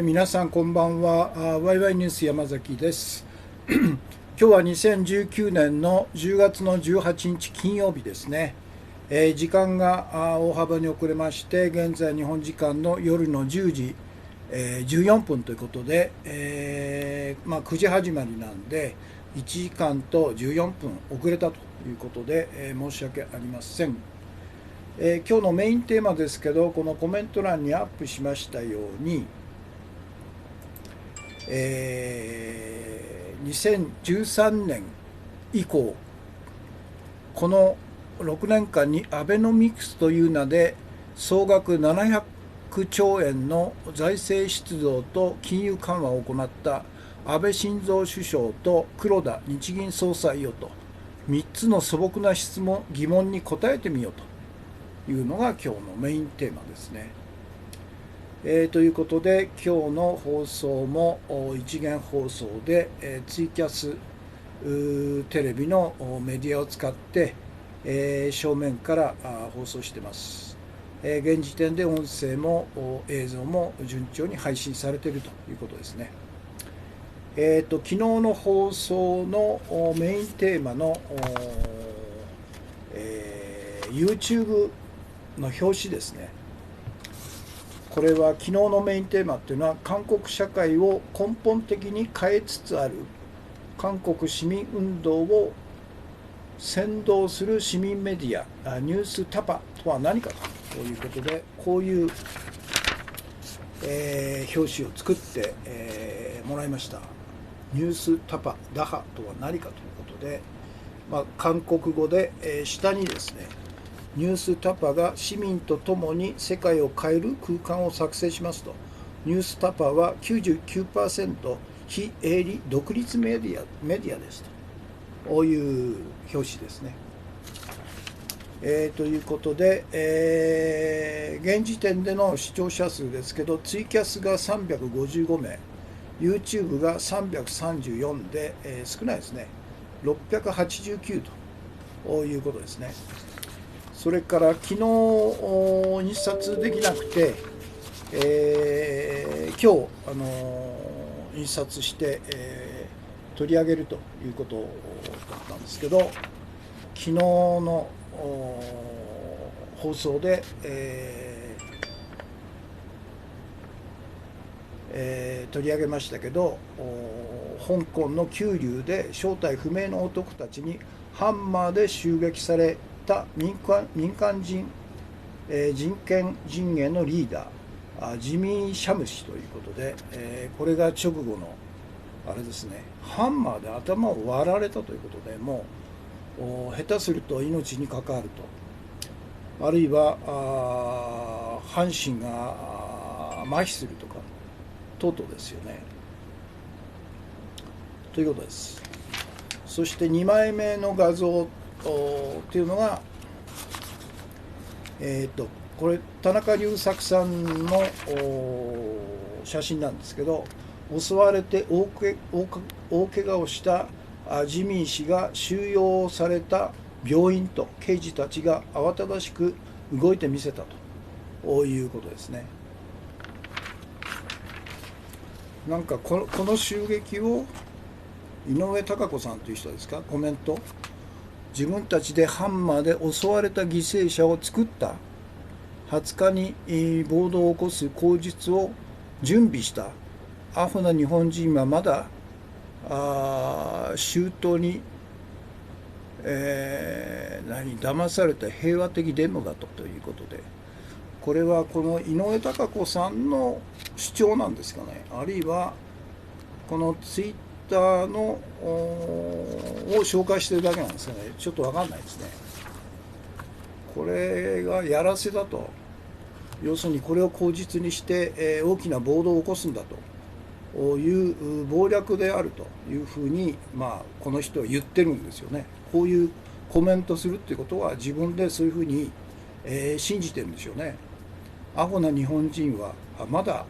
皆さんこんばんは。ワイワイニュース山崎です。今日は2019年の10月の18日金曜日ですね。時間が大幅に遅れまして、現在日本時間の夜の10時、14分ということで、9時始まりなんで1時間と14分遅れたということで、申し訳ありません。今日のメインテーマですけど、このコメント欄にアップしましたように、2013年以降、この6年間にアベノミクスという名で総額700兆円の財政出動と金融緩和を行った安倍晋三首相と黒田日銀総裁よと3つの素朴な疑問に答えてみようというのが今日のメインテーマですね。ということで今日の放送も一元放送で、ツイキャステレビのメディアを使って、正面から放送しています。現時点で音声も映像も順調に配信されているということですね。昨日の放送のメインテーマの、YouTube の表紙ですね。これは昨日のメインテーマっていうのは、韓国社会を根本的に変えつつある韓国市民運動を先導する市民メディアニュースタパとは何かということで、こういう、表紙を作って、もらいました。ニュースタパダハとは何かということで、韓国語で、下にですね、ニュースタパが市民とともに世界を変える空間を作成しますと。ニュースタパは 99% 非営利独立メディアですと。こういう表紙ですね。ということで、現時点での視聴者数ですけど、ツイキャスが355名、YouTube が334で、少ないですね。689ということですね。それから昨日印刷できなくて、今日印刷して、取り上げるということだったんですけど、昨日の放送で、取り上げましたけど、香港の九龍で正体不明の男たちにハンマーで襲撃され民間人、人権陣営のリーダージミー・シャム氏ということで、これが直後のあれですね、ハンマーで頭を割られたということで、もう下手すると命に関わると、あるいは半身が麻痺するとか等々ですよね、ということです。そして2枚目の画像っていうのが、これ田中隆作さんの写真なんですけど、襲われて大怪我をしたジミー氏が収容された病院と刑事たちが慌ただしく動いてみせたということですね。なんかこの襲撃を井上貴子さんという人ですか、コメント、自分たちでハンマーで襲われた犠牲者を作った、20日に暴動を起こす口実を準備したアホな日本人はまだ周到に、騙された平和的デモだということで、これはこの井上貴子さんの主張なんですかね、あるいはこのツイッターのを紹介してるだけなんですかね、ちょっと分かんないですね。これがやらせだと、要するにこれを口実にして、大きな暴動を起こすんだという謀略であるというふうに、この人は言ってるんですよね。こういうコメントするっていうことは自分でそういうふうに、信じてるんでしょうね。アホな日本人はまだ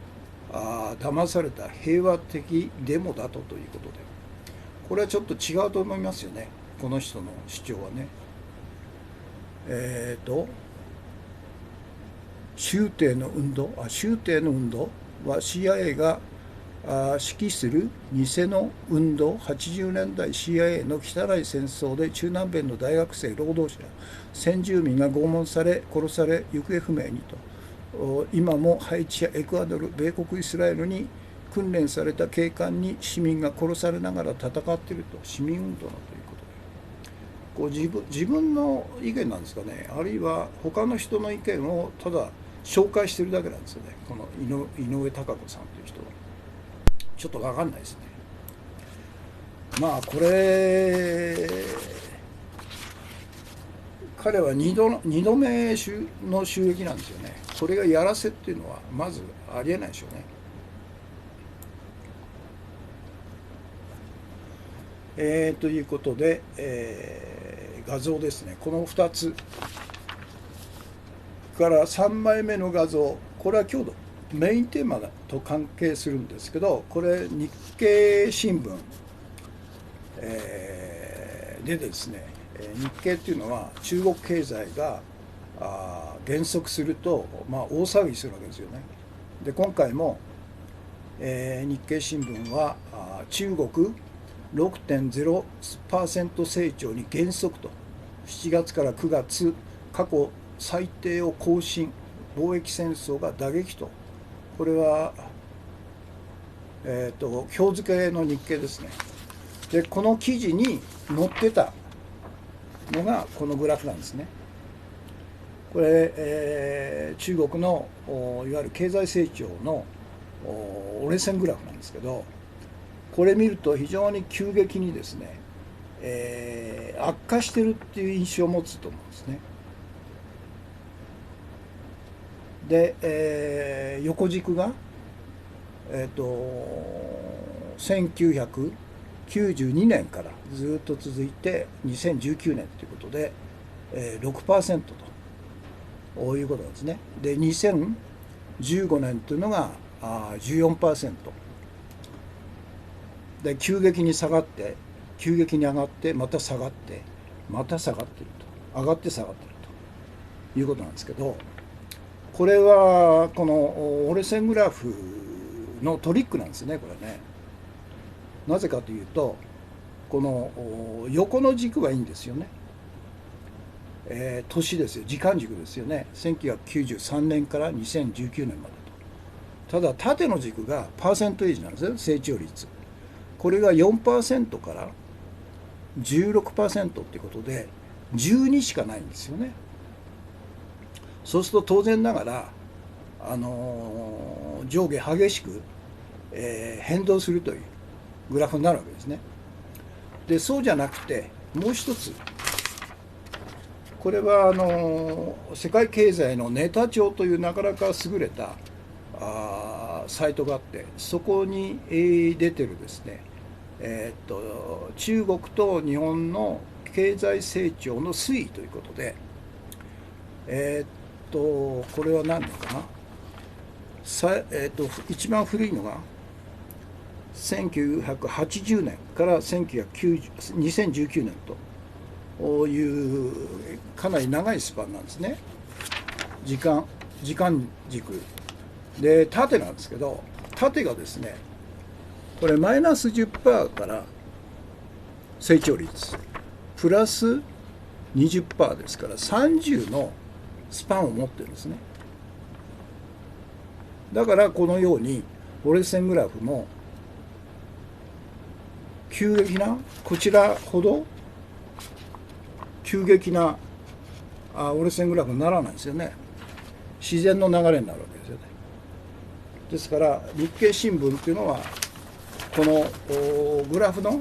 騙された平和的デモだということで、これはちょっと違うと思いますよね、この人の主張はね。州帝の運動は CIA が指揮する偽の運動、80年代 CIA の汚い戦争で中南米の大学生、労働者、先住民が拷問され、殺され、行方不明にと、今もハイチやエクアドル、米国イスラエルに訓練された警官に市民が殺されながら戦っていると、市民運動のということで、自分の意見なんですかね、あるいは他の人の意見をただ紹介してるだけなんですよね、この井上貴子さんという人は。ちょっと分かんないですね。まあこれ彼は2度目の襲撃なんですよね。これがやらせっていうのはまずありえないでしょうね。ということで、画像ですね。この2つから3枚目の画像、これは今日のメインテーマと関係するんですけど、これ日経新聞、でですね、日経っていうのは中国経済が減速すると、大騒ぎするわけですよね。で今回も、日経新聞は中国 6.0% 成長に減速と、7月から9月過去最低を更新、貿易戦争が打撃と、これは、今日付の日経ですね。でこの記事に載ってたのがこのグラフなんですね。これ、中国のいわゆる経済成長の折れ線グラフなんですけど、これ見ると非常に急激にですね、悪化してるっていう印象を持つと思うんですね。で、横軸が、1992年からずっと続いて2019年ということで、6% ということなんですね。で2015年というのが14%で、急激に下がって急激に上がってまた下がってまた下がっていると、上がって下がっているということなんですけど、これはこの折れ線グラフのトリックなんですね、これね。なぜかというと、この横の軸はいいんですよね。年ですよ、時間軸ですよね。1993年から2019年までと。ただ縦の軸がパーセントエイジなんですよ、成長率。これが 4% から16% っていうことで12しかないんですよね。そうすると当然ながら、上下激しく、変動するというグラフになるわけですね。でそうじゃなくてもう一つ、これは世界経済のネタ帳というなかなか優れたサイトがあって、そこに出てるですね、中国と日本の経済成長の推移ということで、これは何だかな、一番古いのが1980年から2019年というかなり長いスパンなんですね。時間軸で縦なんですけど、縦がですね、これマイナス 10% から成長率プラス 20% ですから30のスパンを持ってるんですね。だからこのように折れ線グラフも急激な、こちらほど急激な折れ線グラフにならないですよね。自然の流れになるわけですよね。ですから日経新聞っていうのはこのグラフの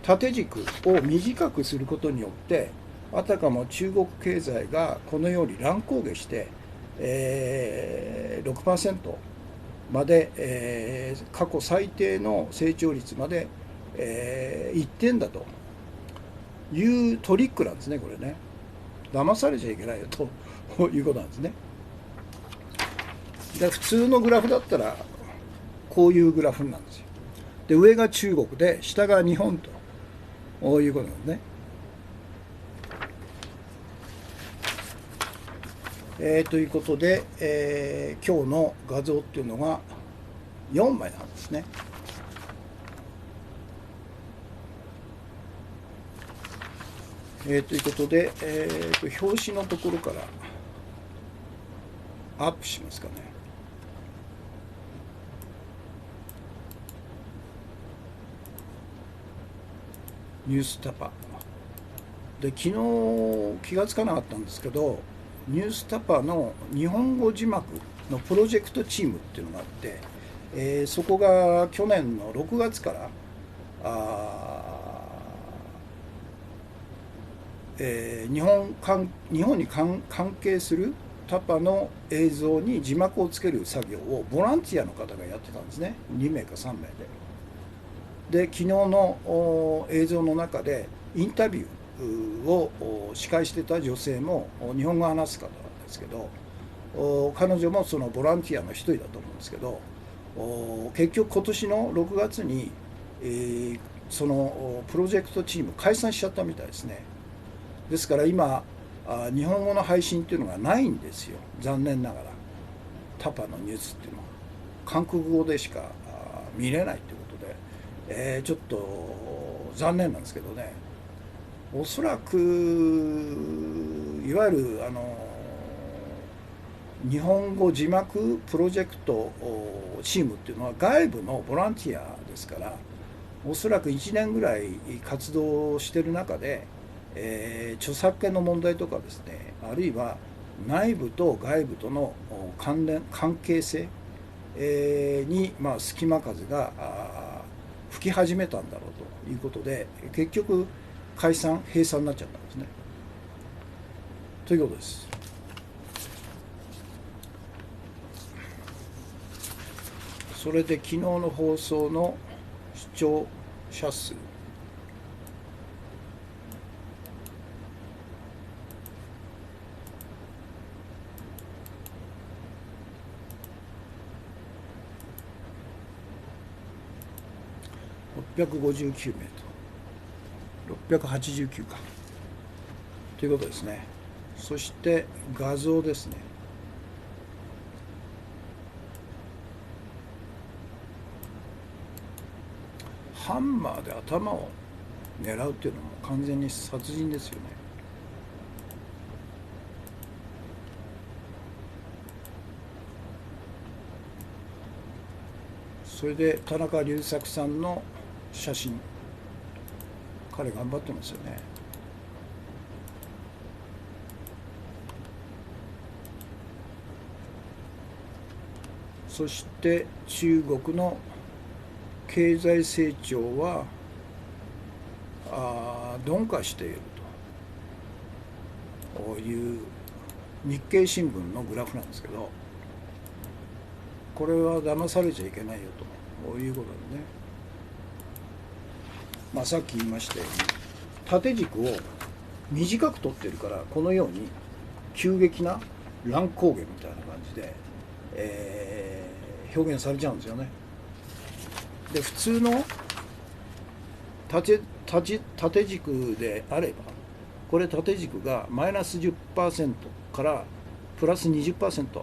縦軸を短くすることによって、あたかも中国経済がこのように乱高下して、6% まで、過去最低の成長率まで、いってんだというトリックなんですね、これね。騙されちゃいけないよということなんですね。で普通のグラフだったらこういうグラフなんですよ。で上が中国で下が日本ということなんですね。ということで、今日の画像っていうのが4枚なんですね。ということで、表紙のところからアップしますかね。ニュースタパで、昨日気がつかなかったんですけど、ニュースタパの日本語字幕のプロジェクトチームっていうのがあって、そこが去年の6月から日本に関係するタパの映像に字幕をつける作業をボランティアの方がやってたんですね。2名か3名で。昨日の映像の中でインタビューを司会してた女性も日本語を話す方なんですけど、彼女もそのボランティアの一人だと思うんですけど、結局今年の6月に、そのプロジェクトチーム解散しちゃったみたいですね。ですから今日本語の配信っていうのがないんですよ、残念ながら。タパのニュースっていうのは韓国語でしか見れないということで、ちょっと残念なんですけどね。おそらくいわゆる日本語字幕プロジェクトチームっていうのは外部のボランティアですから、おそらく1年ぐらい活動してる中で、著作権の問題とかですね、あるいは内部と外部との関係性、に、隙間風が吹き始めたんだろうということで、結局閉鎖になっちゃったんですね。ということです。それで昨日の放送の視聴者数、659名と689かということですね。そして画像ですね。ハンマーで頭を狙うっていうのも完全に殺人ですよね。それで田中隆作さんの写真、彼頑張ってますよね。そして中国の経済成長は鈍化しているという日経新聞のグラフなんですけど、これは騙されちゃいけないよということでね、さっき言いましたように縦軸を短く取ってるから、このように急激な乱高下みたいな感じで、表現されちゃうんですよね。で、普通の縦軸であれば、これ縦軸がマイナス 10% からプラス 20%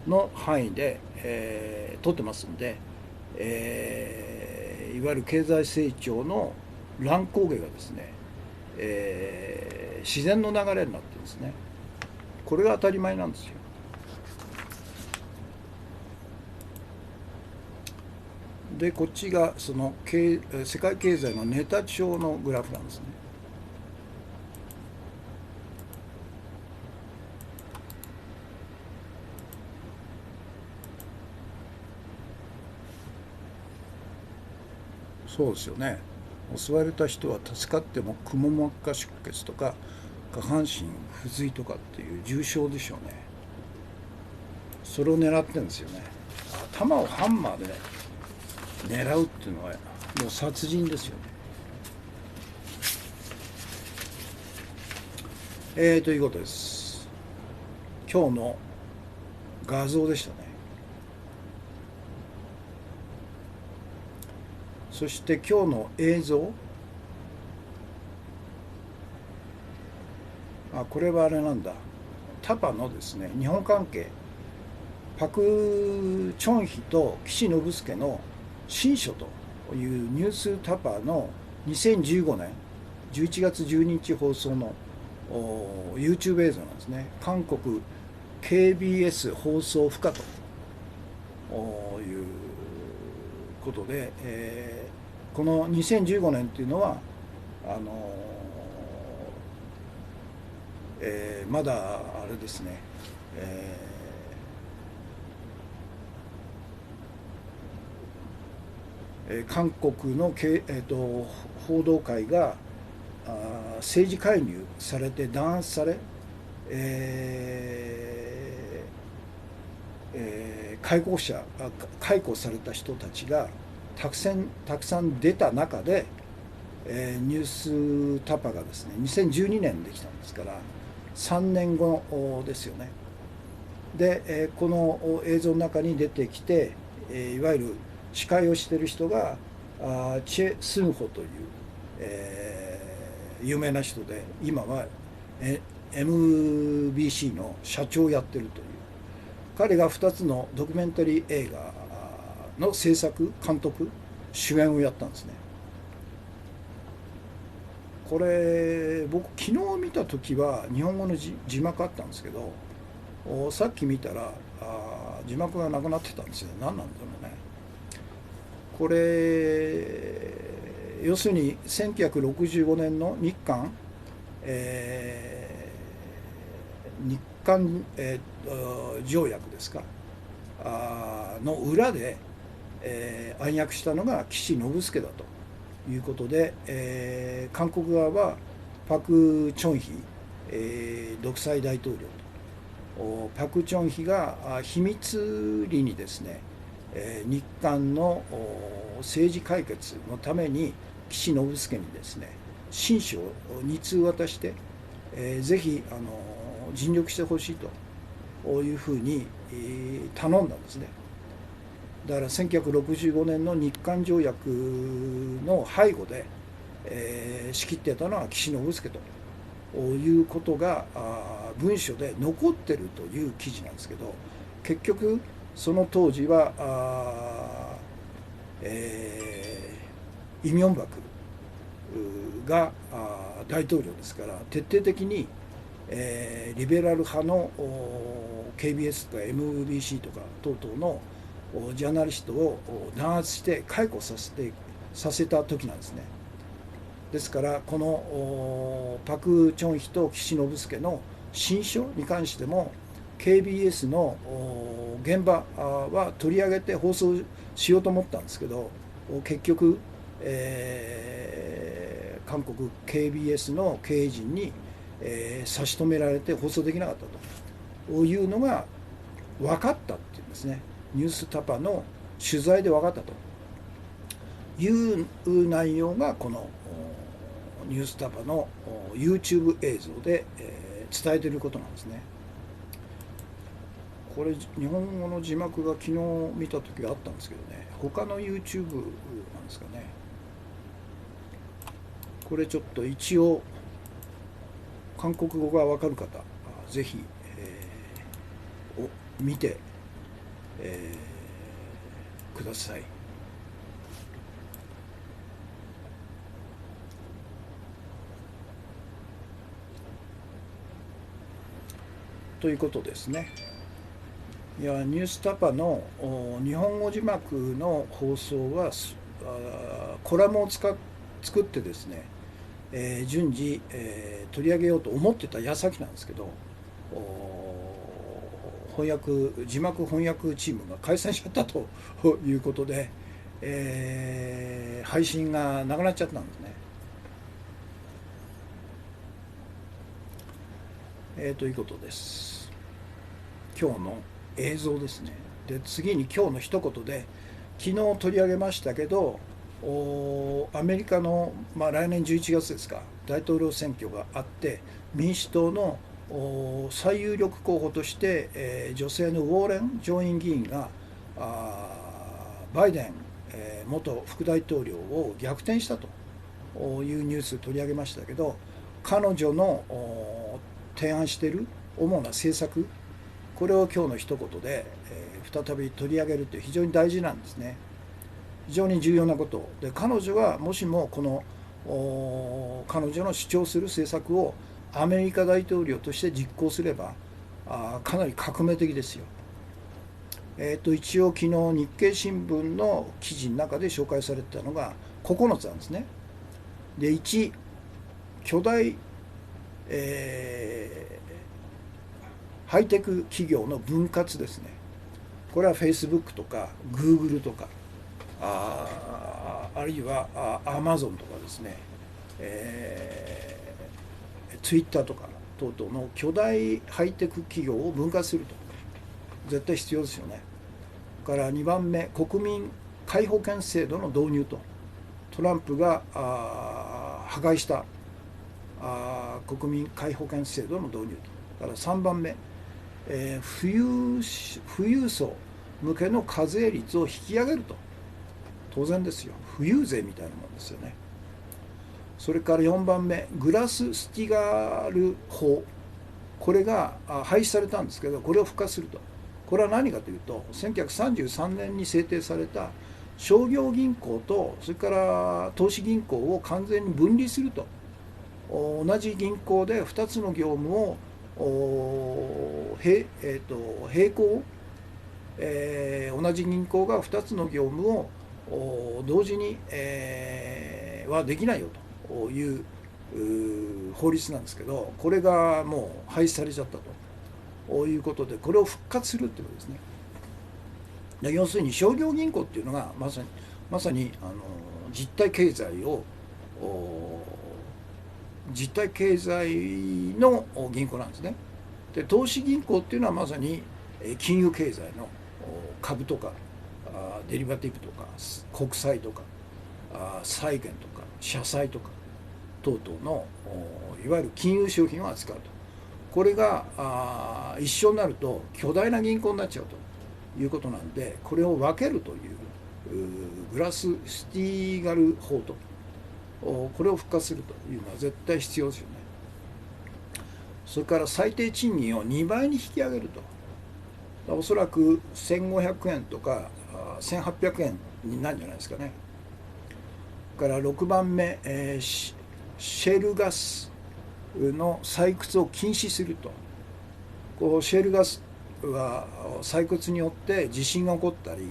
の範囲で、取ってますんで、いわゆる経済成長の乱高下がですね、自然の流れになってるんですね。これが当たり前なんですよ。で、こっちがその世界経済のネタ帳のグラフなんですね。そうですよね。襲われた人は助かってもくも膜下出血とか下半身不随とかっていう重傷でしょうね。それを狙ってるんですよね。頭をハンマーで、ね、狙うっていうのはもう殺人ですよね。ということです。今日の画像でしたね。そして今日の映像、これはあれなんだ、タパのですね、日本関係、パク・チョンヒと岸信介の新書というニュースタパの2015年11月12日放送のYouTube 映像なんですね。韓国 KBS 放送不可ということで、この2015年というのはまだあれですね、韓国の、報道界が政治介入されて弾圧され、解雇された人たちがたくさん出た中で、ニュースタパがですね2012年できたんですから3年後ですよね。で、この映像の中に出てきて、いわゆる司会をしている人がチェ・スンホという、有名な人で今は MBC の社長をやってるという、彼が2つのドキュメンタリー映画の制作監督主演をやったんですね。これ僕昨日見た時は日本語の字幕あったんですけど、さっき見たら字幕がなくなってたんですよ。何なんだろうね。これ要するに1965年の日韓、日韓、条約ですかの裏で、暗躍したのが岸信介だということで、韓国側はパク・チョンヒ、独裁大統領とパク・チョンヒが秘密裏にですね、日韓の政治解決のために岸信介にですね親書を2通渡して、ぜひ尽力してほしいというふうに頼んだんですね。だから1965年の日韓条約の背後で、仕切ってたのは岸信介ということが文書で残ってるという記事なんですけど、結局その当時はイ・ミョンバクが大統領ですから徹底的に、リベラル派のKBS とか MBC とか等々のジャーナリストを弾圧して解雇させた時なんですね。ですからこのパク・チョンヒと岸信介の新書に関しても KBS の現場は取り上げて放送しようと思ったんですけど、結局、韓国 KBS の経営陣に、差し止められて放送できなかったというのが分かったっていうんですね。ニュースタパの取材で分かったという内容がこのニュースタパの YouTube 映像で伝えていることなんですね。これ日本語の字幕が昨日見た時があったんですけどね、他の YouTube なんですかね。これちょっと一応韓国語が分かる方ぜひ、見て、ください。ということですね。いやニュースタパの日本語字幕の放送はコラムを作ってですね、順次、取り上げようと思ってた矢先なんですけど、字幕翻訳チームが解散しちゃったということで、配信がなくなっちゃったんですね。ということです。今日の映像ですね。で次に今日の一言で、昨日取り上げましたけどアメリカの、来年11月ですか、大統領選挙があって民主党の最有力候補として、女性のウォーレン上院議員がバイデン、元副大統領を逆転したというニュースを取り上げましたけど、彼女の提案している主な政策、これを今日の一言で、再び取り上げるという非常に大事なんですね。非常に重要なことで、彼女はもしもこの彼女の主張する政策をアメリカ大統領として実行すればかなり革命的ですよ。一応昨日日経新聞の記事の中で紹介されてたのが9つなんですね。で1、巨大、ハイテク企業の分割ですね。これは Facebook とか Google とかあるいはAmazon とかですね、Twitter とか等々の巨大ハイテク企業を分割すると絶対必要ですよね。から2番目、国民皆保険制度の導入と、トランプが破壊した国民皆保険制度の導入と、から3番目、富裕層向けの課税率を引き上げると、当然ですよ、富裕税みたいなもんですよね。それから4番目、グラス・スティガル法、これが廃止されたんですけど、これを復活すると。これは何かというと、1933年に制定された商業銀行とそれから投資銀行を完全に分離すると。同じ銀行で2つの業務を並行、同じ銀行が2つの業務を同時に、はできないよという法律なんですけど、これがもう廃止されちゃったということで、これを復活するということですね。要するに商業銀行っていうのがまさに実体経済の銀行なんですね。で投資銀行っていうのはまさに金融経済の株とかデリバティブとか国債とか債券とか社債とか等々のいわゆる金融商品を扱うと。これが一緒になると巨大な銀行になっちゃうということなんで、これを分けるというグラス・スティーガル法と、これを復活するというのは絶対必要ですよね。それから最低賃金を2倍に引き上げると。おそらく1500円とか1800円になるんじゃないですかね。から6番目、シェールガスの採掘を禁止すると。シェールガスは採掘によって地震が起こったり、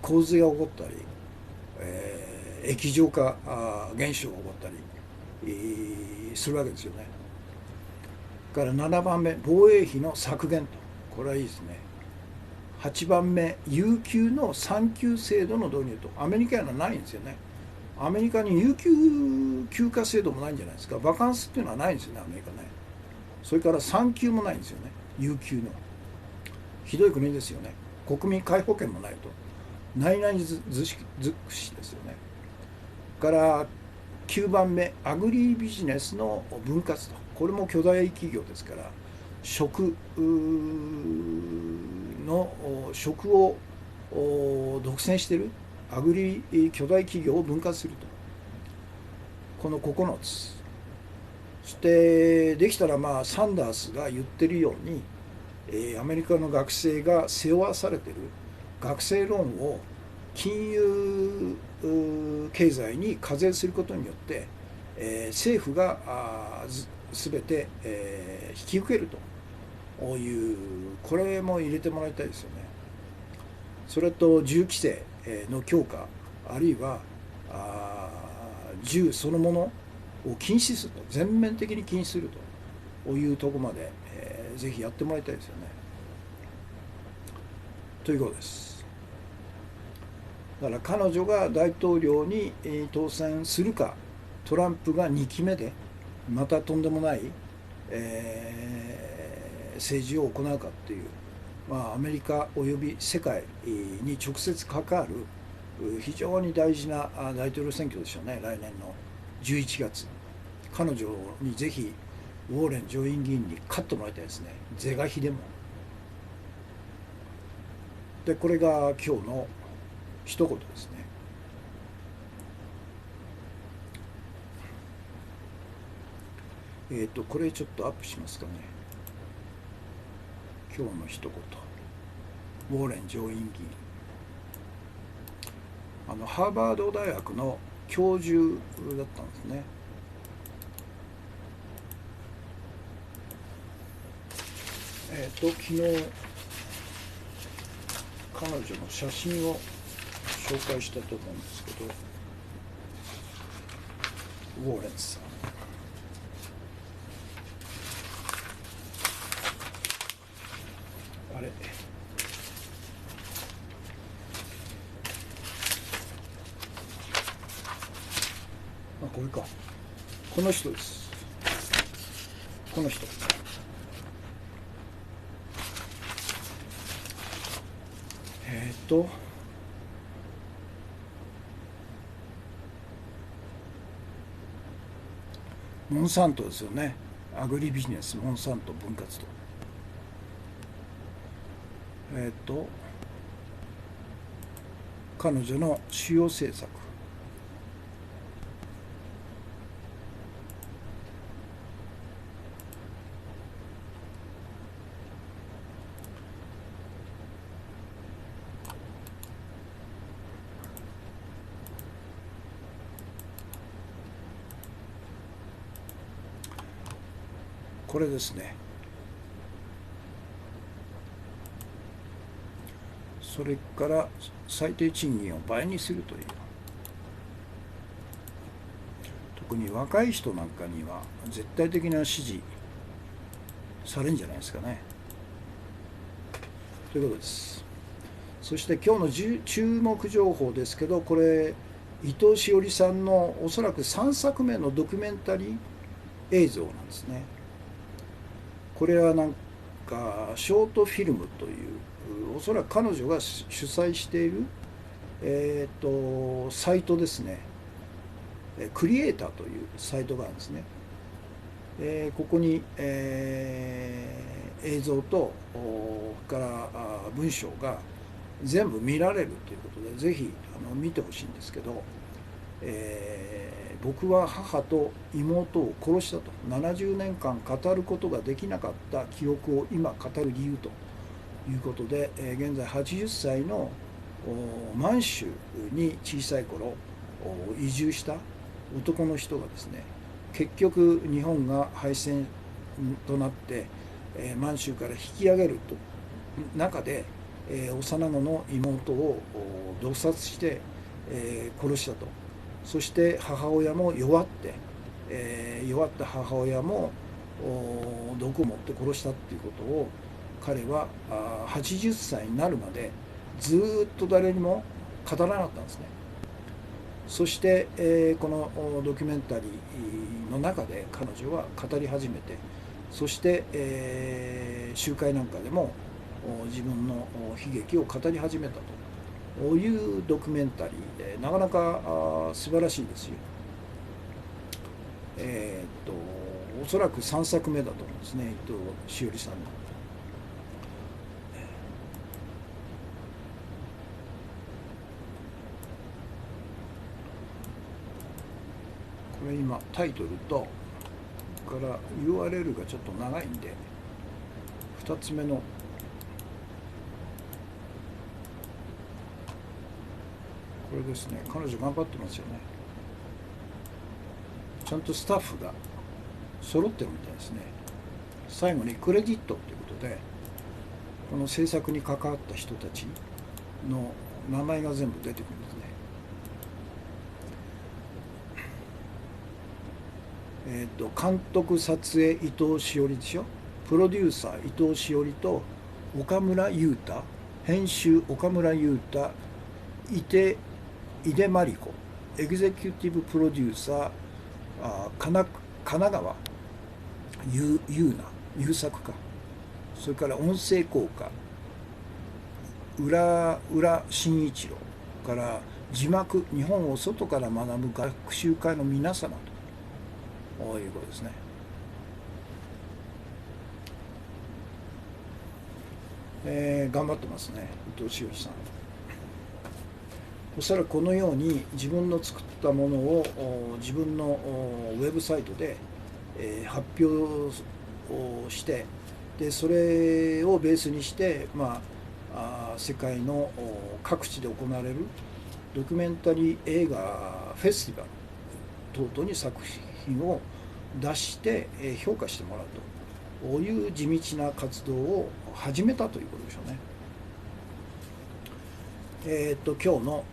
洪水が起こったり、液状化現象が起こったり、するわけですよね。から7番目、防衛費の削減と、これはいいですね。8番目、有給の産休制度の導入と、アメリカにはないんですよね。アメリカに有給休暇制度もないんじゃないですか。バカンスっていうのはないんですよね、アメリカね。それから産休もないんですよね、有給の。ひどい国ですよね。国民皆保険もないと。何々尽くしですよね。から9番目、アグリビジネスの分割と。これも巨大企業ですから、食を独占している巨大企業を分割すると。この9つ。そしてできたらサンダースが言ってるように、アメリカの学生が背負わされている学生ローンを金融経済に課税することによって、政府が全て、引き受けるという、これも入れてもらいたいですよね。それと銃規制の強化、あるいは銃そのものを禁止すると、全面的に禁止するというところまで、ぜひやってもらいたいですよね。ということです。だから彼女が大統領に当選するか、トランプが2期目でまたとんでもない、政治を行うかっていう、アメリカおよび世界に直接関わる非常に大事な大統領選挙でしょうね、来年の11月。彼女にぜひウォーレン上院議員に勝ってもらいたいですね、是が非でも。でこれが今日の一言ですね。これちょっとアップしますかね。今日の一言。ウォーレン上院議員、ハーバード大学の教授だったんですね。昨日彼女の写真を紹介したと思うんですけど、ウォーレンさん、あれ、これか、この人です。この人、モンサントですよね。アグリビジネス、モンサント分割と。彼女の主要政策。これですね。それから最低賃金を倍にするという、特に若い人なんかには絶対的な支持されるんじゃないですかね。ということです。そして今日の注目情報ですけど、これ伊藤詩織さんのおそらく3作目のドキュメンタリー映像なんですね。これはなんかショートフィルムという、おそらく彼女が主催している、サイトですね。クリエイターというサイトがあるんですね。ここに、映像とから文章が全部見られるということで、ぜひ見てほしいんですけど、僕は母と妹を殺したと、70年間語ることができなかった記憶を今語る理由ということで、現在80歳の満州に小さい頃移住した男の人がですね、結局日本が敗戦となって満州から引き上げると中で、幼子の妹を毒殺して殺したと。そして母親も弱って、弱った母親も毒を持って殺したっていうことを彼は80歳になるまでずっと誰にも語らなかったんですね。そして、このドキュメンタリーの中で彼女は語り始めて、そして、集会なんかでも自分の悲劇を語り始めたというドキュメンタリーで、なかなか素晴らしいですよ。おそらく3作目だと思うんですね、伊藤詩織さんの。これ今タイトルとから URL がちょっと長いんで、2つ目のこれですね。彼女頑張ってますよね。ちゃんとスタッフが揃ってるみたいですね。最後にクレジットということで、この制作に関わった人たちの名前が全部出てくるんですね。監督撮影伊藤詩織でしょ、プロデューサー伊藤詩織と岡村雄太、編集岡村雄太、井出真理子、エグゼキュティブプロデューサー金川優作か、それから音声効果浦慎一郎から字幕、日本を外から学ぶ学習会の皆様ということですね。頑張ってますね、伊藤詩織さん。おそらくこのように自分の作ったものを自分のウェブサイトで発表をして、でそれをベースにして、世界の各地で行われるドキュメンタリー映画フェスティバル等々に作品を出して評価してもらうと、こういう地道な活動を始めたということでしょうね。今日の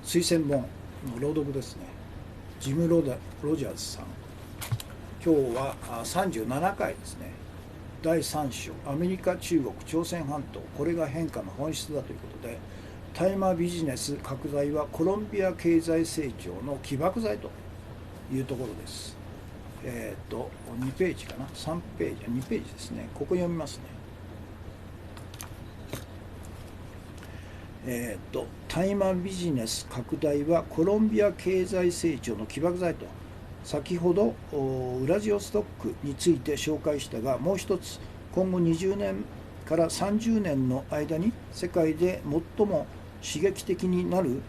推薦本の朗読ですね。ジム・ロジャーズさん、今日は37回ですね。第3章、アメリカ、中国、朝鮮半島、これが変化の本質だということで、大麻ビジネス拡大はコロンビア経済成長の起爆剤というところです。2ページかな、3ページ、2ページですね。ここ読みますね。大麻ビジネス拡大はコロンビア経済成長の起爆剤と、先ほどウラジオストックについて紹介したが、もう一つ、今後20年から30年の間に世界で最も刺激的になる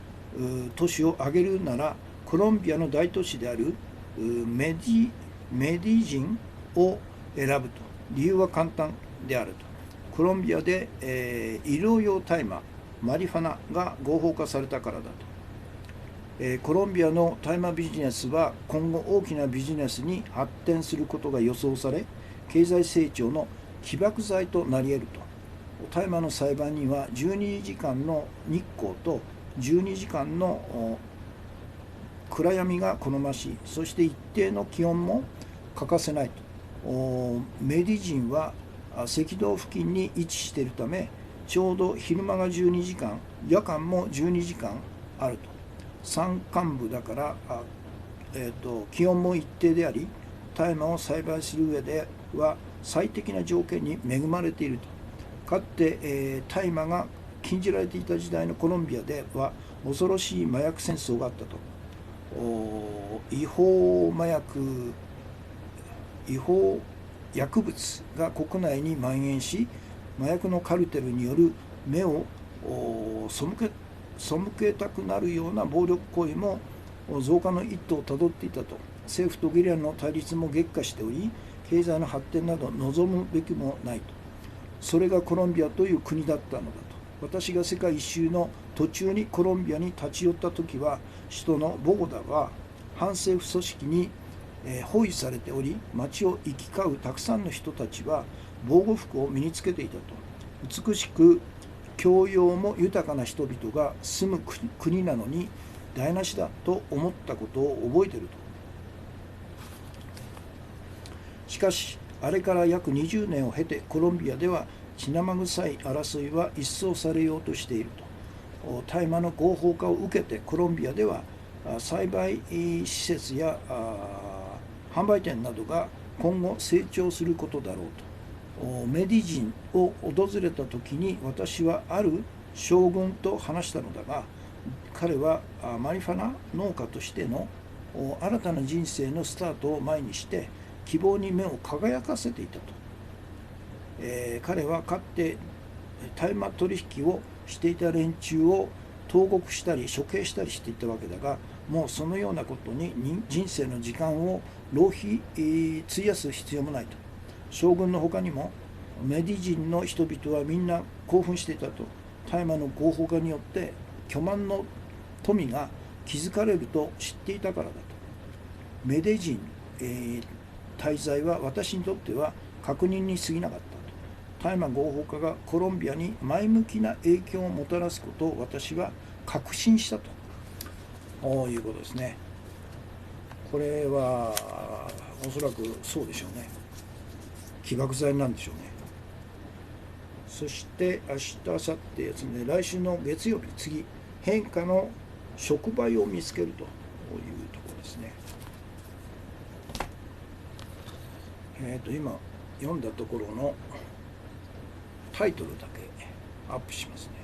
都市を挙げるなら、コロンビアの大都市であるメディジンを選ぶと。理由は簡単であると。コロンビアで、医療用大麻マリファナが合法化されたからだと。コロンビアの大麻ビジネスは今後大きなビジネスに発展することが予想され、経済成長の起爆剤となり得ると。大麻の栽培には12時間の日光と12時間の暗闇が好ましい。そして一定の気温も欠かせないと。メディジンは赤道付近に位置しているため、ちょうど昼間が12時間、夜間も12時間あると。山間部だから、気温も一定であり、大麻を栽培する上では最適な条件に恵まれていると。かつて、大麻が禁じられていた時代のコロンビアでは恐ろしい麻薬戦争があったと。違法薬物が国内に蔓延し、麻薬のカルテルによる目を背けたくなるような暴力行為も増加の一途をたどっていたと。政府とゲリラの対立も激化しており、経済の発展など望むべきもないと。それがコロンビアという国だったのだと。私が世界一周の途中にコロンビアに立ち寄った時は、首都のボゴダは反政府組織に包囲されており、街を行き交うたくさんの人たちは防護服を身につけていたと。美しく教養も豊かな人々が住む国なのに台無しだと思ったことを覚えていると。しかしあれから約20年を経て、コロンビアでは血生臭い争いは一掃されようとしていると。大麻の合法化を受けて、コロンビアでは栽培施設や販売店などが今後成長することだろうと。メディジンを訪れた時に、私はある将軍と話したのだが、彼はマリファナ農家としての新たな人生のスタートを前にして希望に目を輝かせていたと。彼はかつて大麻取引をしていた連中を投獄したり処刑したりしていたわけだが、もうそのようなことに人生の時間を浪費費やす必要もないと。将軍の他にもメディジンの人々はみんな興奮していたと。大麻の合法化によって巨万の富が築かれると知っていたからだと。メディジン、滞在は私にとっては確認に過ぎなかったと。大麻合法化がコロンビアに前向きな影響をもたらすことを私は確信したということですね。これはおそらくそうでしょうね。起爆剤なんでしょうね。そして明日、明後日ですね、来週の月曜日、次、変化の触媒を見つけるというところですね。今読んだところのタイトルだけアップしますね。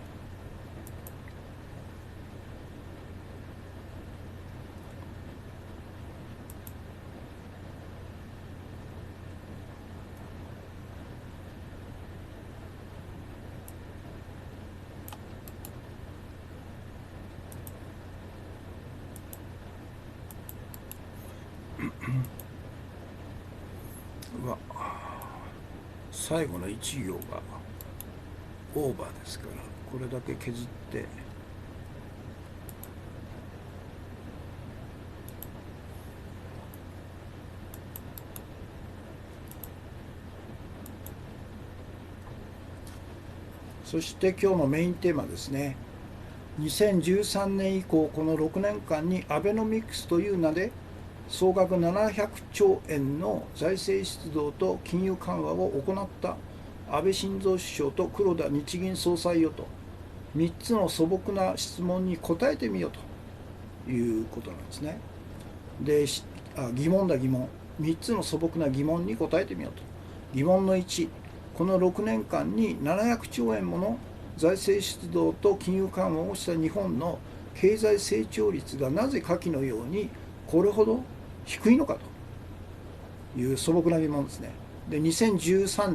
うわ、最後の1行がオーバーですから、これだけ削って、そして今日のメインテーマですね。2013年以降、この6年間にアベノミクスという名で総額700兆円の財政出動と金融緩和を行った安倍晋三首相と黒田日銀総裁よと3つの素朴な質問に答えてみよということなんですね。で、疑問3つの素朴な疑問に答えてみようと。疑問の1、この6年間に700兆円もの財政出動と金融緩和をした日本の経済成長率がなぜ下記のようにこれほど低いのかという素朴な疑問ですね。で、2013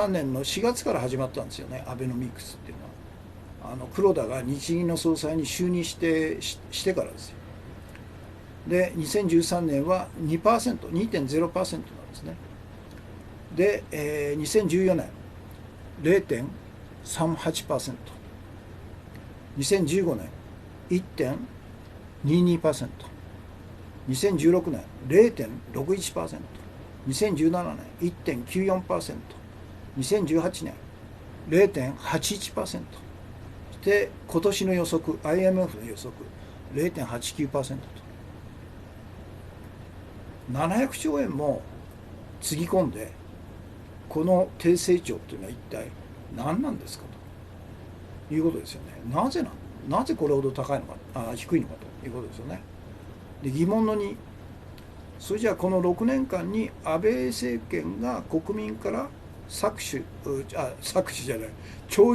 年の4月から始まったんですよね、アベノミクスっていうのは。黒田が日銀の総裁に就任してからですよ。で、2013年は 2%、2.0% なんですね。で、2014年 0.38%、2015年 1.22%、2016年 0.61%、2017年 1.94%、2018年 0.81%、で今年の予測、 IMF の予測 0.89% と700兆円もつぎ込んで、この低成長というのは一体何なんですかということですよね。なぜこれほど高いのか、低いのかということですよね。で、疑問の2、それじゃあこの6年間に安倍政権が国民から徴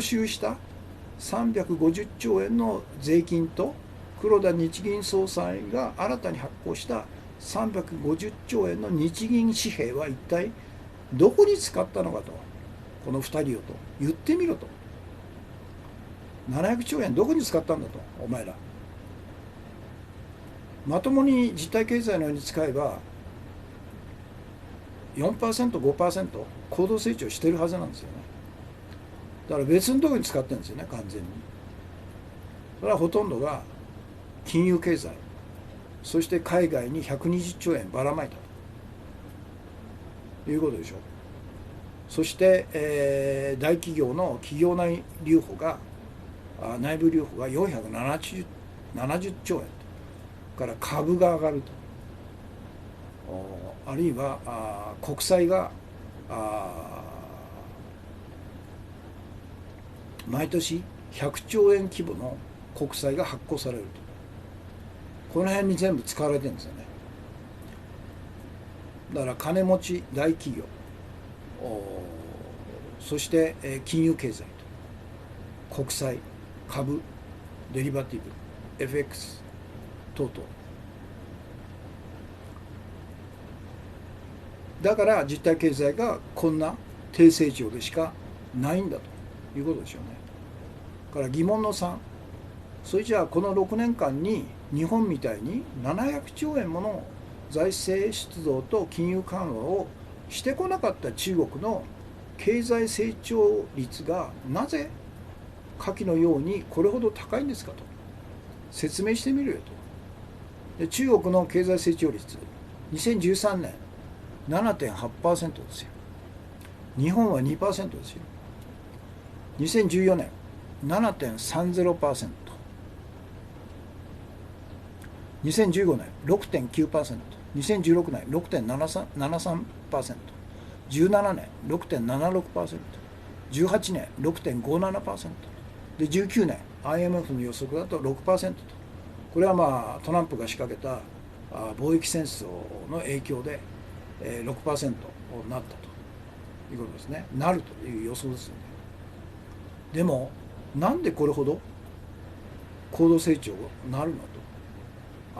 収した350兆円の税金と黒田日銀総裁が新たに発行した350兆円の日銀紙幣は一体どこに使ったのかと、この2人をと言ってみろと。700兆円どこに使ったんだと、お前ら。まともに実体経済のように使えば 4%、5% 高度成長してるはずなんですよね。だから別のところに使ってるんですよね、完全に。それはほとんどが金融経済、そして海外に120兆円ばらまいたということでしょう。そして、大企業の企業内部留保が470兆円と、から株が上がると、あるいは国債が毎年100兆円規模の国債が発行されると、この辺に全部使われてるんですよね。だから金持ち大企業、そして金融経済と国債、株、デリバティブ、FX 等々。だから実体経済がこんな低成長でしかないんだということでしょうね。だから疑問の3、それじゃあこの6年間に日本みたいに700兆円もの財政出動と金融緩和をしてこなかった中国の経済成長率がなぜ下記のようにこれほど高いんですかと説明してみるよと。で、中国の経済成長率2013年 7.8% ですよ。日本は 2% ですよ。2014年 7.30%、2015年 6.9%、2016年 6.73%、17年 6.76%、18年 6.57%、で19年 IMF の予測だと 6% と。これはまあトランプが仕掛けた貿易戦争の影響で 6% になったということですね。なるという予想ですよね。でもなんでこれほど高度成長になるのと、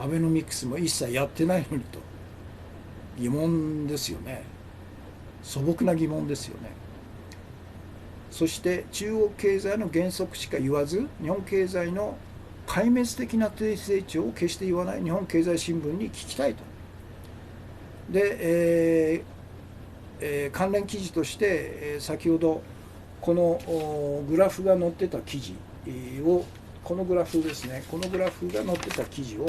アベノミクスも一切やってないのにと疑問ですよね。素朴な疑問ですよね。そして中国経済の減速しか言わず、日本経済の壊滅的な低成長を決して言わない日本経済新聞に聞きたいと。で、関連記事として、先ほどこのグラフが載ってた記事を、このグラフですね、このグラフが載ってた記事を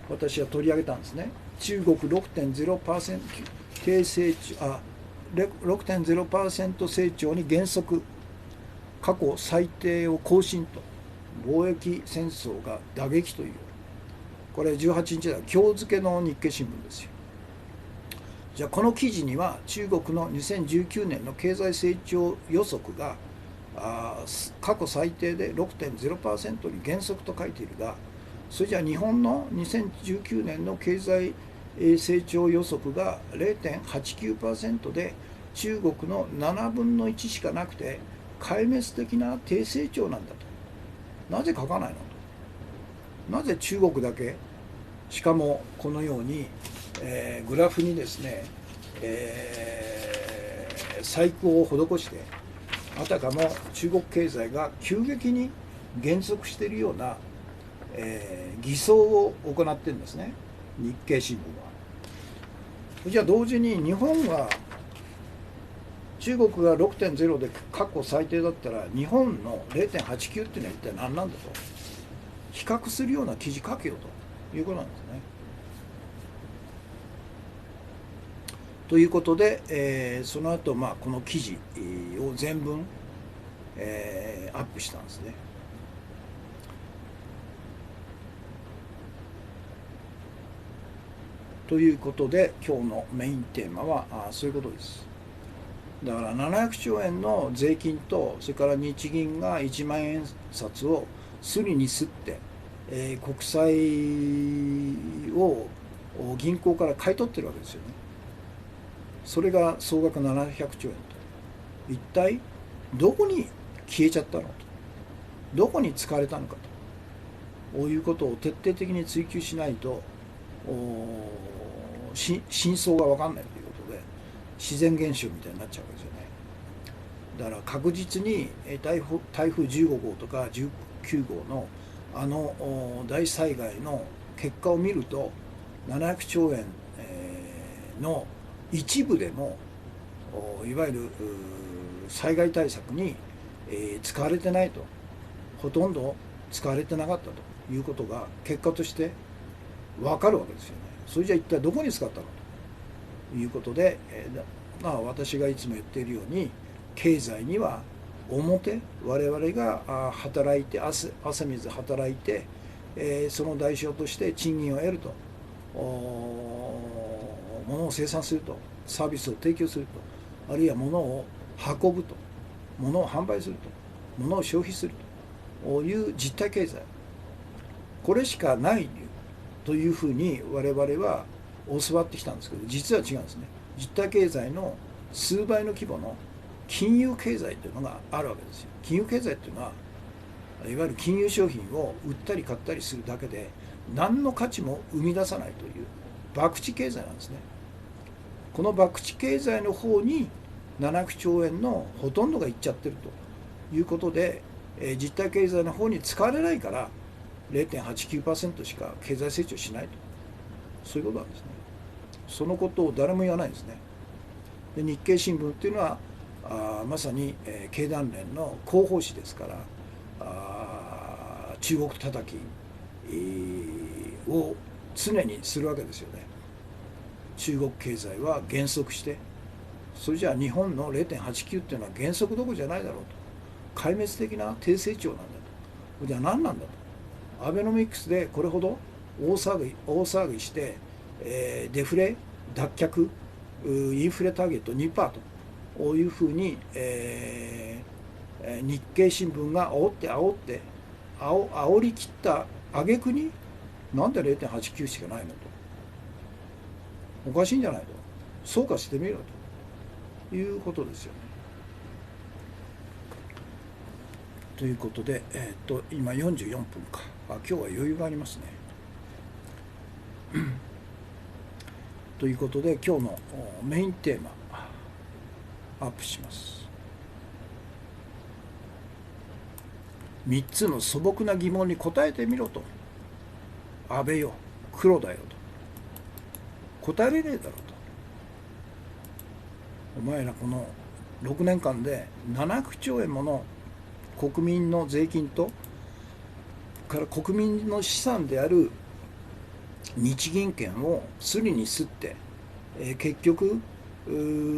私は取り上げたんですね。中国 6.0% 低成長、6.0% 成長に減速、過去最低を更新と、貿易戦争が打撃という、これ18日だ、今日付の日経新聞ですよ。じゃあこの記事には中国の2019年の経済成長予測が過去最低で 6.0% に減速と書いているが、それじゃあ日本の2019年の経済成長予測が 0.89% で中国の7分の1しかなくて壊滅的な低成長なんだと。なぜ書かないのと。なぜ中国だけ、しかもこのように、グラフにですね、細工を施して、あたかも中国経済が急激に減速しているような、偽装を行っているんですね、日経新聞は。じゃあ同時に日本が、中国が 6.0 で過去最低だったら日本の 0.89 っていうのは一体何なんだと、比較するような記事書けよということなんですね。ということで、その後、この記事を全文、アップしたんですね。ということで今日のメインテーマはそういうことです。だから700兆円の税金と、それから日銀が1万円札をすりにすって、国債を銀行から買い取ってるわけですよね。それが総額700兆円と。一体どこに消えちゃったのと、どこに使われたのかということを徹底的に追求しないと真相が分かんないということで、自然現象みたいになっちゃうわけですよね。だから確実に台風15号とか19号の大災害の結果を見ると、700兆円の一部でもいわゆる災害対策に使われてないと、ほとんど使われてなかったということが結果として分かるわけですよね。それじゃ一体どこに使ったのということで、私がいつも言っているように、経済には表、我々が働いて汗水働いて、その代償として賃金を得ると、物を生産すると、サービスを提供すると、あるいは物を運ぶと、物を販売すると、物を消費するという実体経済、これしかないというふうに我々は教わってきたんですけど、実は違うんですね。実体経済の数倍の規模の金融経済というのがあるわけですよ。金融経済というのは、いわゆる金融商品を売ったり買ったりするだけで何の価値も生み出さないという博打経済なんですね。この博打経済の方に700兆円のほとんどがいっちゃってるということで、実体経済の方に使われないから 0.89% しか経済成長しないと、そういうことなんですね。そのことを誰も言わないんですね。で、日経新聞っていうのはまさに、経団連の広報誌ですから、中国叩き、を常にするわけですよね。中国経済は減速して、それじゃあ日本の 0.89 っていうのは減速どころじゃないだろうと、壊滅的な低成長なんだと。じゃあ何なんだと。アベノミクスでこれほど大騒ぎして、デフレ脱却、インフレターゲット 2% というふうに、日経新聞が煽り切った挙句に、なんで 0.89 しかないのと、おかしいんじゃないと、総括してみろということですよね。ということで、今44分か。今日は余裕がありますね。ということで今日のメインテーマアップします。3つの素朴な疑問に答えてみろと。安倍よ、黒だよと。答えれねえだろうと。お前らこの6年間で700兆円もの国民の税金とから国民の資産である日銀券をすりにすって、結局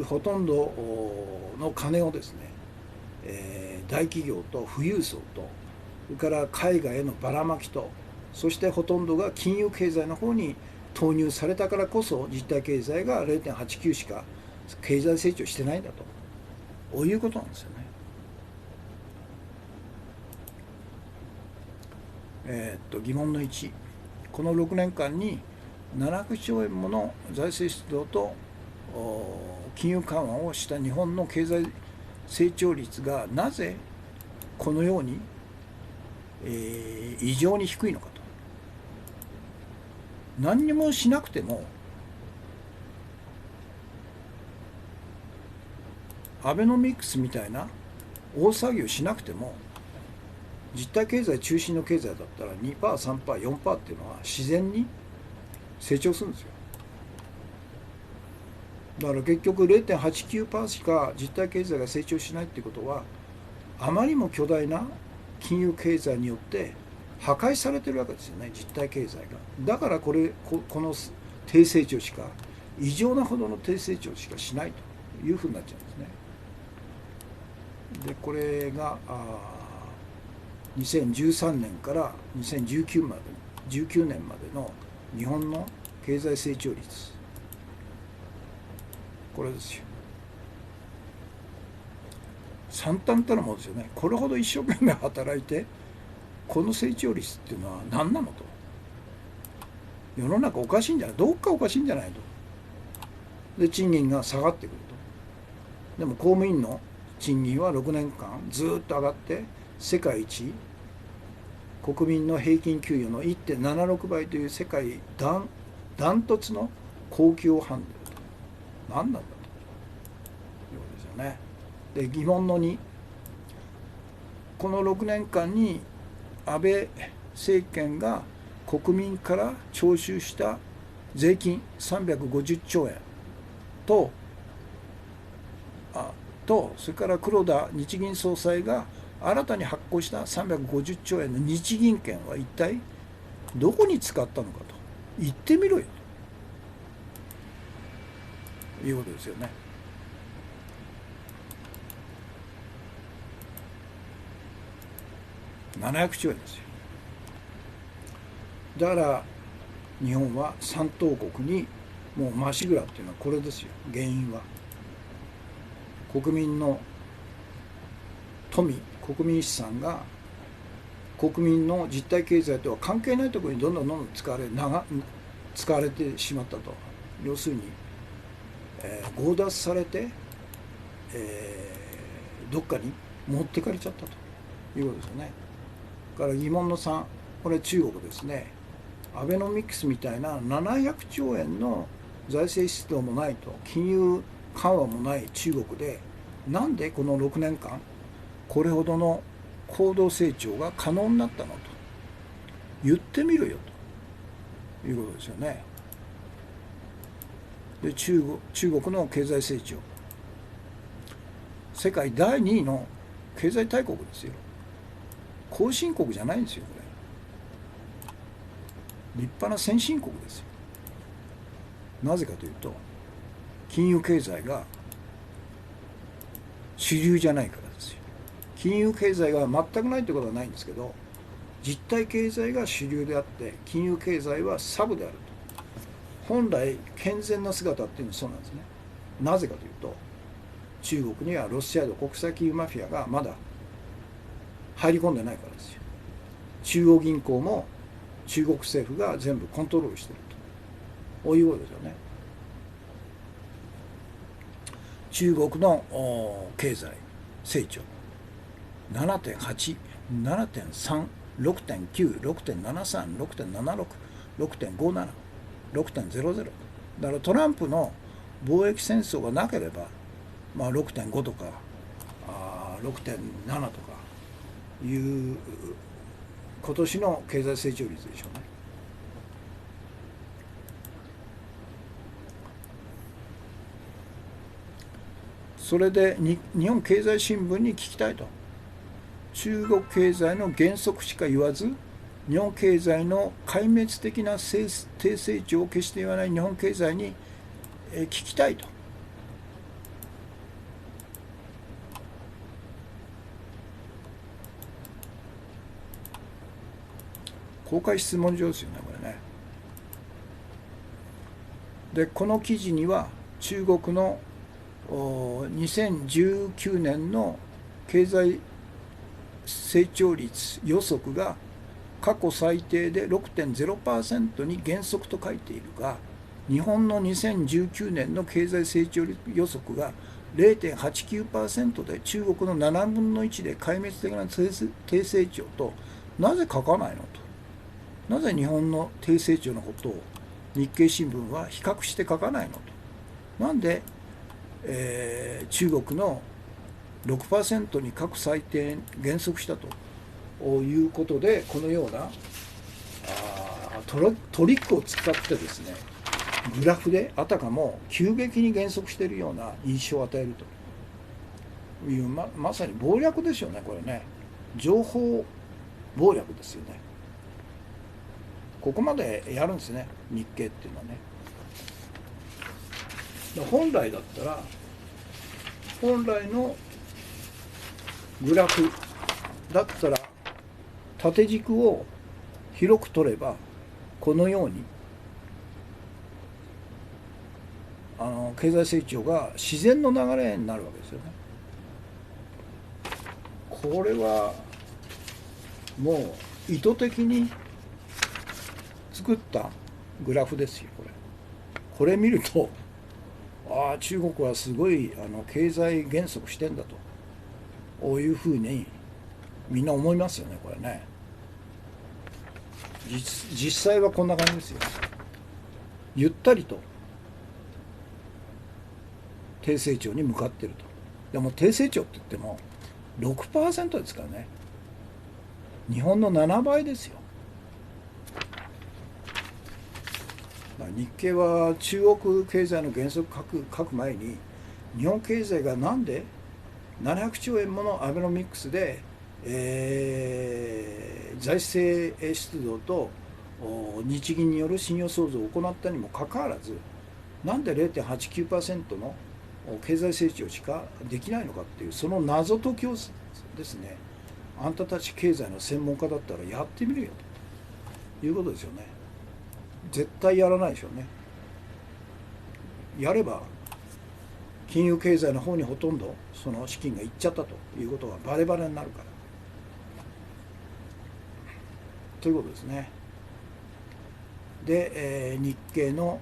ほとんどの金をですね、大企業と富裕層と、それから海外へのばらまきと、そしてほとんどが金融経済の方に投入されたからこそ、実体経済が 0.89 しか経済成長してないんだと、こういうことなんですよね。疑問の1、この6年間に700兆円もの財政出動と金融緩和をした日本の経済成長率がなぜこのように、異常に低いのかと。何にもしなくても、アベノミクスみたいな大騒ぎをしなくても、実体経済中心の経済だったら 2%、3%、4% っていうのは自然に成長するんですよ。だから結局 0.89% しか実体経済が成長しないっていうことは、あまりにも巨大な金融経済によって破壊されてるわけですよね、実体経済が。だからこの低成長しか、異常なほどの低成長しかしないというふうになっちゃうんですね。でこれが2013年から2019年までの日本の経済成長率、これですよ。惨憺たるものですよね。これほど一生懸命働いてこの成長率っていうのは何なのと。世の中おかしいんじゃない、どっかおかしいんじゃないと。で賃金が下がってくると。でも公務員の賃金は6年間ずっと上がって、世界一、国民の平均給与の 1.76 倍という世界ダントツの高給をはんでいると。何なんだということですよね。で疑問の2、この6年間に安倍政権が国民から徴収した税金350兆円とそれから黒田日銀総裁が新たに発行した350兆円の日銀券は一体どこに使ったのかと言ってみろよということですよね。700兆円ですよ。だから日本は三等国にもうまっしぐらっていうのはこれですよ。原因は国民の富、国民資産が国民の実体経済とは関係ないところにどんどん使われてしまったと。要するに、強奪されて、どっかに持ってかれちゃったということですよね。だから疑問の3、これ中国ですね。アベノミクスみたいな700兆円の財政出動もないと、金融緩和もない中国で、なんでこの6年間これほどの高度成長が可能になったのと言ってみろよということですよね。で中国の経済成長、世界第2位の経済大国ですよ。後進国じゃないんですよ。これ立派な先進国ですよ。なぜかというと、金融経済が主流じゃないからですよ。金融経済が全くないということはないんですけど、実体経済が主流であって金融経済はサブであると。本来健全な姿っていうのはそうなんですね。なぜかというと、中国にはロシアの国際金融マフィアがまだ入り込んでないからですよ。中央銀行も中国政府が全部コントロールしていると、こういうことですよね。中国の経済成長 7.8、7.3、6.9、6.73、6.76、6.57、6.00 だからトランプの貿易戦争がなければ、6.5 とか6.7 とかいう今年の経済成長率でしょうね。それで日本経済新聞に聞きたいと。中国経済の減速しか言わず、日本経済の壊滅的な低成長を決して言わない日本経済に聞きたいと。公開質問状ですよね、これね。で、この記事には中国の2019年の経済成長率予測が過去最低で 6.0% に減速と書いているが、日本の2019年の経済成長率予測が 0.89% で中国の7分の1で壊滅的な低成長と、なぜ書かないのと。なぜ日本の低成長のことを日経新聞は比較して書かないのと。なんで、中国の 6% に過去最低減速したということで、このようなトリックを使ってですね、グラフであたかも急激に減速しているような印象を与えるという、まさに謀略ですよね、これね。情報謀略ですよね。ここまでやるんですね、日経っていうのはね。本来だったら、本来のグラフだったら、縦軸を広く取れば、このように経済成長が自然の流れになるわけですよね。これはもう意図的に作ったグラフですよ、これ。これ見ると、中国はすごい経済減速してんだと、こういうふうにみんな思いますよね、これね。実際はこんな感じですよ。ゆったりと低成長に向かっていると。でも低成長って言っても 6% ですからね。日本の7倍ですよ。日経は中国経済の減速書く前に、日本経済がなんで700兆円ものアベノミクスで、財政出動と日銀による信用創造を行ったにもかかわらず、なんで 0.89% の経済成長しかできないのかっていう、その謎解きをですね、あんたたち経済の専門家だったらやってみるよということですよね。絶対やらないでしょうね。やれば金融経済の方にほとんどその資金がいっちゃったということはバレバレになるからということですね。で、日経の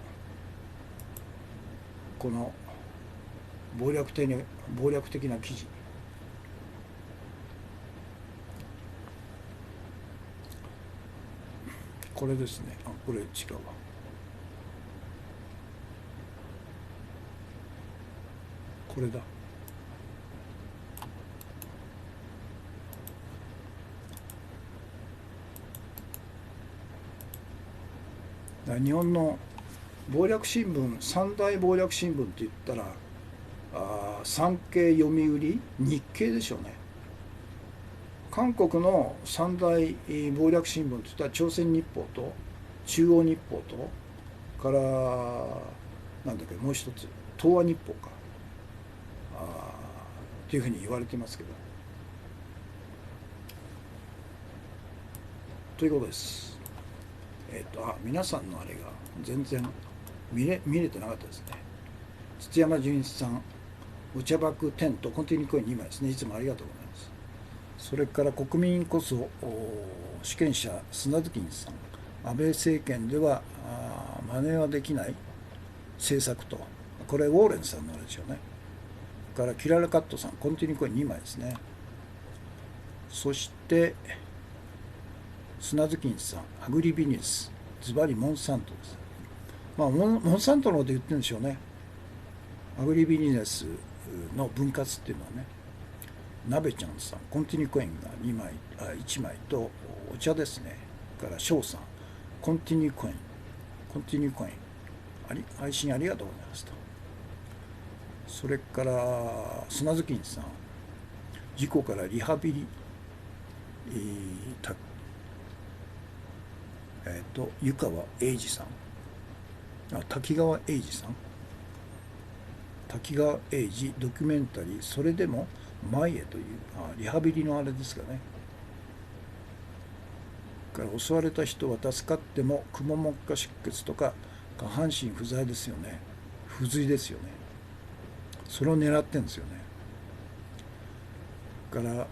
この謀略的な記事、これですね。これ違うわ。これだ。日本の謀略新聞、三大謀略新聞って言ったら、産経、読売、日経でしょうね。韓国の三大謀略新聞って言ったら、朝鮮日報と中央日報とからなんだっけ、もう一つ東亜日報かっていうふうに言われてますけど、ということです。皆さんのあれが全然見れてなかったですね。土山純一さん、お茶爆10とコンティニューコイン2枚ですね。いつもありがとうございます。それから国民こそ主権者砂月さん、安倍政権では真似はできない政策と、これウォーレンさんのあれでしょうね。からキララカットさん、コンティニューコイン2枚ですね。そして砂月さん、アグリビジネス、ズバリモンサントです。モンサントのこと言ってるんでしょうね。アグリビジネスの分割っていうのはね。鍋ちゃんさん、コンティニューコインが1枚とお茶ですね。から翔さん、コンティニューコイン配信ありがとうございますと。それから砂月さん、事故からリハビリ、た湯川英二さん、滝川英二さん、滝川英二ドキュメンタリーそれでも前へという、リハビリのあれですかね。から襲われた人は助かってもくも膜下出血とか下半身不在ですよね。不随ですよね。それを狙ってんですよね。から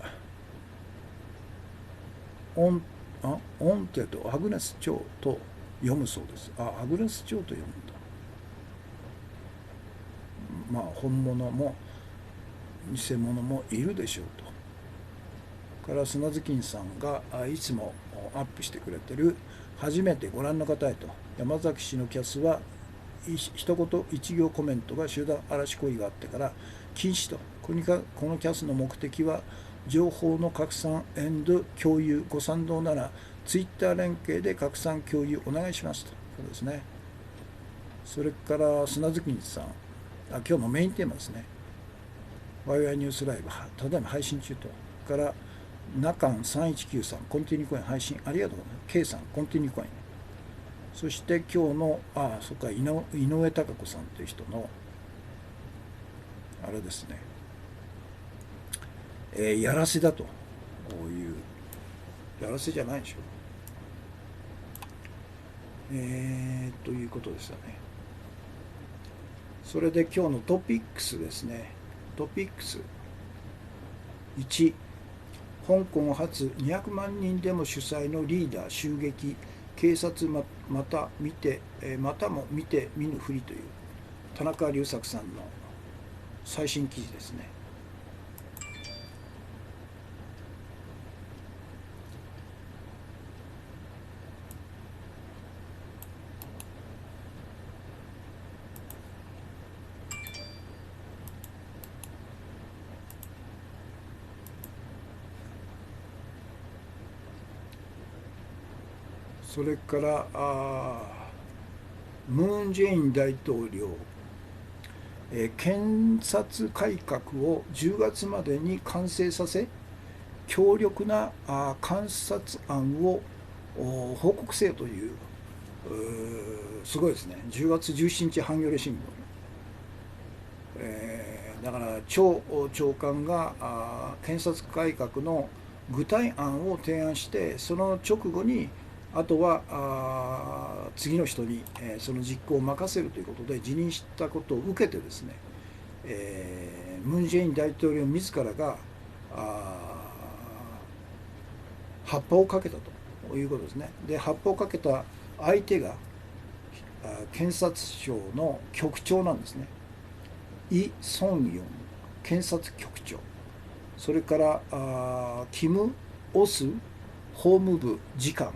オンオンテとアグネス朝と読むそうです。アグネス朝と読むんだ。まあ本物も偽物もいるでしょうと。から砂月さんがいつもアップしてくれてる初めてご覧の方へと、山崎氏のキャスは一言一行コメントが集団嵐行為があってから禁止と。このキャスの目的は情報の拡散共有、ご賛同ならツイッター連携で拡散共有お願いしますと。そうですね。それから砂月さん、今日のメインテーマですね。ワイワイニュースライブただいま配信中と。から中間319さん、コンティニューコイン配信ありがとうございます。K さん、コンティニューコイン。そして今日の、そっか、井上貴子さんという人の、あれですね、やらせだという、やらせじゃないでしょ。ということでしたね。それで今日のトピックスですね。トピックス1、香港発200万人デモ主催のリーダー襲撃、警察またも見て見ぬふりという田中隆作さんの最新記事ですね。それからムーン・ジェイン大統領、検察改革を10月までに完成させ強力な監察案を報告せよという、すごいですね。10月17日ハンギョレ新聞、だから張長官が検察改革の具体案を提案して、その直後にあとは次の人にその実行を任せるということで辞任したことを受けてですね、ムン・ジェイン大統領自らが発破をかけたということですね。で、発破をかけた相手が検察庁の局長なんですね。イ・ソンヨン検察局長、それからキム・オス法務部次官、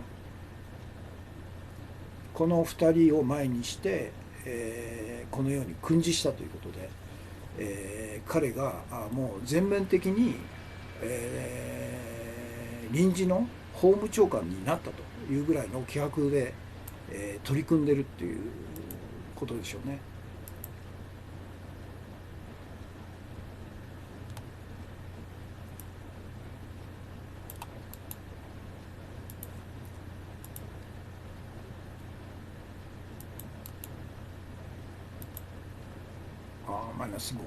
この2人を前にして、このように訓示したということで、彼がもう全面的に、臨時の法務長官になったというぐらいの気迫で、取り組んでるっていうことでしょうね。マイナス5。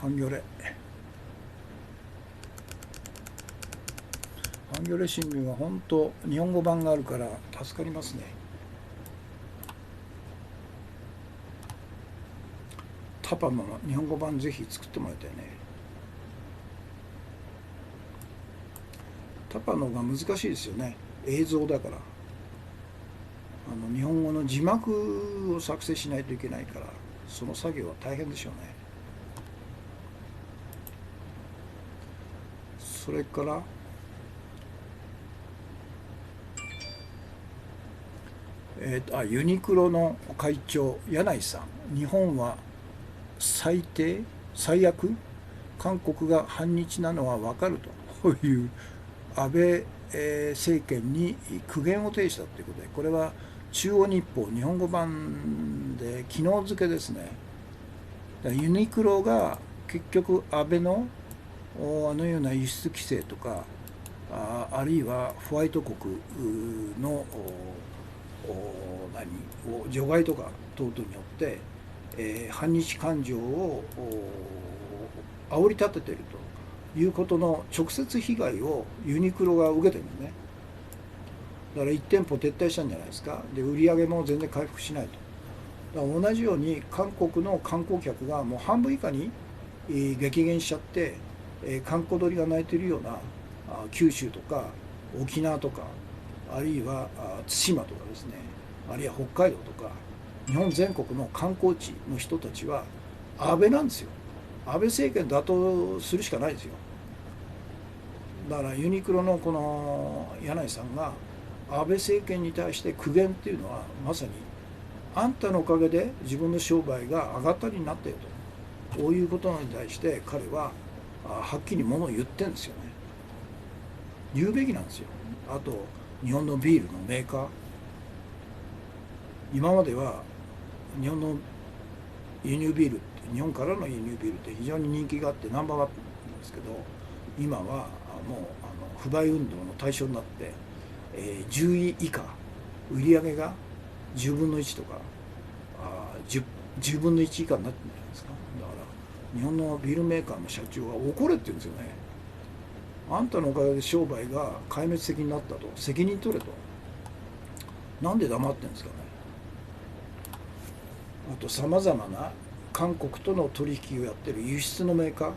ハンギョレ新聞は本当日本語版があるから助かりますね。タパの日本語版ぜひ作ってもらいたいね。タパのが難しいですよね。映像だから日本語の字幕を作成しないといけないから、その作業は大変でしょうね。それからユニクロの会長柳井さん、日本は最悪、韓国が反日なのは分かるという安倍政権に苦言を呈したということで、これは中央日報日本語版で昨日付ですね。ユニクロが結局安倍のあのような輸出規制とか、あるいはホワイト国の除外とか等々によって、反日感情を煽り立てているということの直接被害をユニクロが受けてるのね。だから1店舗撤退したんじゃないですか。で売り上げも全然回復しないと。だから同じように韓国の観光客がもう半分以下に激減しちゃって、閑古鳥が鳴いているような九州とか沖縄とか、あるいは対馬とかですね、あるいは北海道とか日本全国の観光地の人たちは安倍なんですよ。安倍政権打倒するしかないですよ。だからユニクロのこの柳井さんが安倍政権に対して苦言っていうのは、まさにあんたのおかげで自分の商売が上がったりになったよと、こういうことに対して彼ははっきりものを言ってるんですよね。言うべきなんですよ。あと日本のビールのメーカー、今までは日本の輸入ビールって、日本からの輸入ビールって非常に人気があってナンバーワンなんですけど、今はもう不買運動の対象になって、10位以下、売り上げが10分の1とか10分の1以下になってるんじゃないですか。だから日本のビールメーカーの社長は怒れって言うんですよね。あんたのおかげで商売が壊滅的になったと、責任取れと。なんで黙ってるんですかね。あとさまざまな韓国との取引をやってる輸出のメーカー、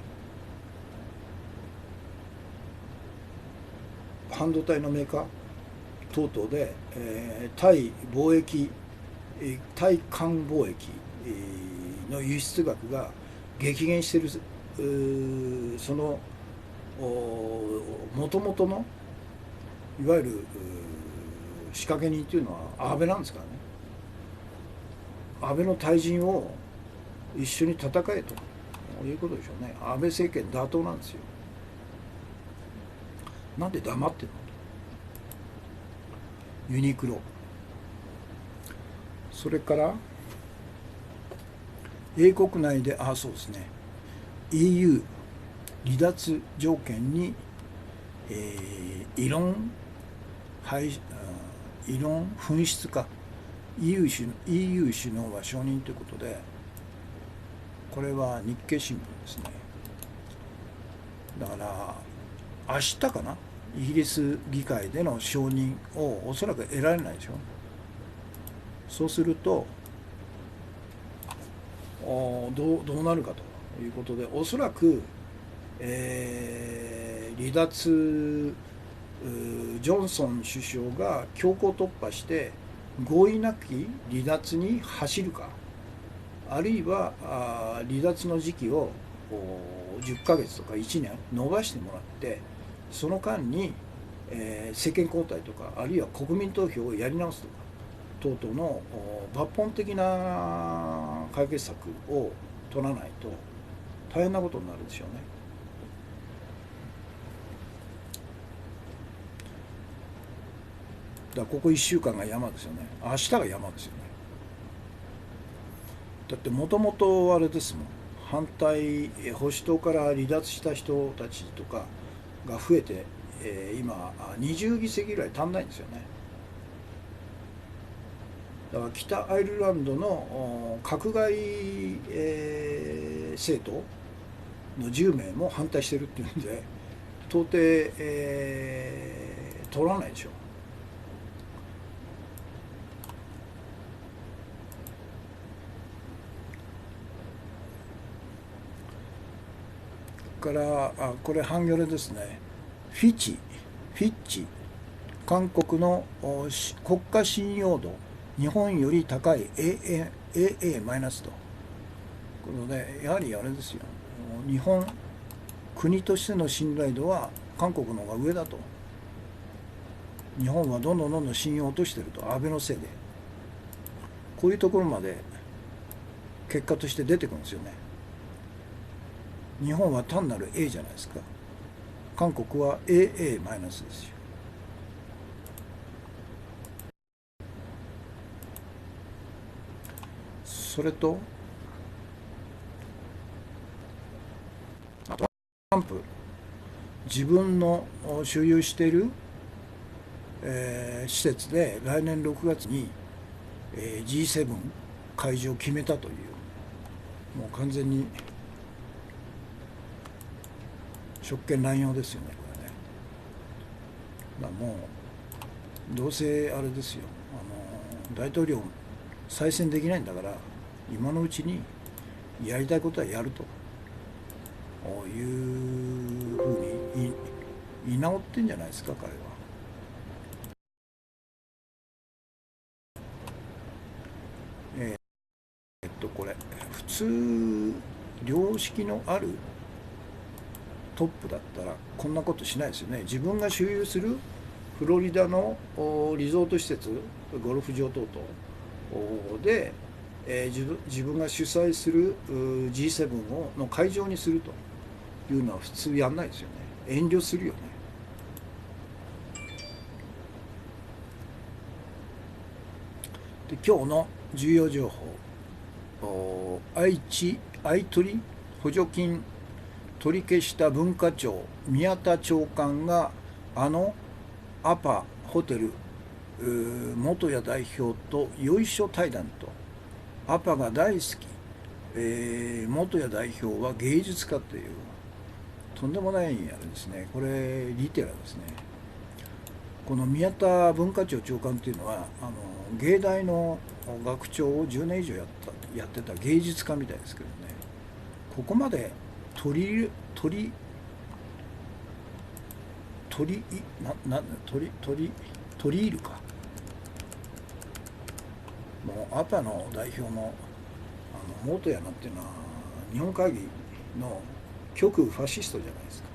半導体のメーカー等々で、対韓貿易の輸出額が激減している、そのもともとのいわゆる仕掛け人というのは安倍なんですからね。安倍の退陣を一緒に戦えということでしょうね。安倍政権打倒なんですよ。なんで黙ってるのと。ユニクロ、それから英国内でそうですね、 EU 離脱条件に、異論紛失か、 EU 首脳は承認ということで、これは日経新聞ですね。だから明日かな、イギリス議会での承認をおそらく得られないでしょ。そうするとどうなるかということで、おそらく、離脱ジョンソン首相が強行突破して合意なき離脱に走るか、あるいは離脱の時期を10ヶ月とか1年延ばしてもらって、その間に、政権交代とか、あるいは国民投票をやり直すとか等々の抜本的な解決策を取らないと大変なことになるでしょうね。だからここ1週間が山ですよね。明日が山ですよね。だってもともとあれですもん、反対保守党から離脱した人たちとかが増えて、今20議席ぐらい足んないんですよね。だから北アイルランドの閣外、政党の10名も反対してるっていうんで、到底、取らないでしょ。からこれハンギョレですね。フィッチ、韓国の国家信用度日本より高い AA マイナスと。このでやはりあれですよ、日本国としての信頼度は韓国の方が上だと。日本はどんどん信用を落としていると、安倍のせいで。こういうところまで結果として出てくるんですよね。日本は単なる A じゃないですか。韓国は AA マイナスですよ。それとあとトランプ、自分の所有している、施設で来年6月に、G7 会場を決めたという、もう完全に職権乱用ですよね、これね。もうどうせあれですよ、大統領再選できないんだから、今のうちにやりたいことはやるというふうに居直ってんじゃないですか、彼は。これ普通良識のあるトップだったらこんなことしないですよね。自分が所有するフロリダのリゾート施設、ゴルフ場等々で、自分が主催する G7 の会場にするというのは普通やんないですよね。遠慮するよね。で、今日の重要情報、愛取補助金取り消した文化庁宮田長官がアパホテル元谷代表とよいしょ対談と、アパが大好き、元谷代表は芸術家というとんでもないあれですね。これリテラですね。この宮田文化庁長官っていうのは芸大の学長を10年以上やってた芸術家みたいですけどね。ここまで取り入るか。もうアパの代表の元谷なんていうのは日本会議の極右ファシストじゃないですか。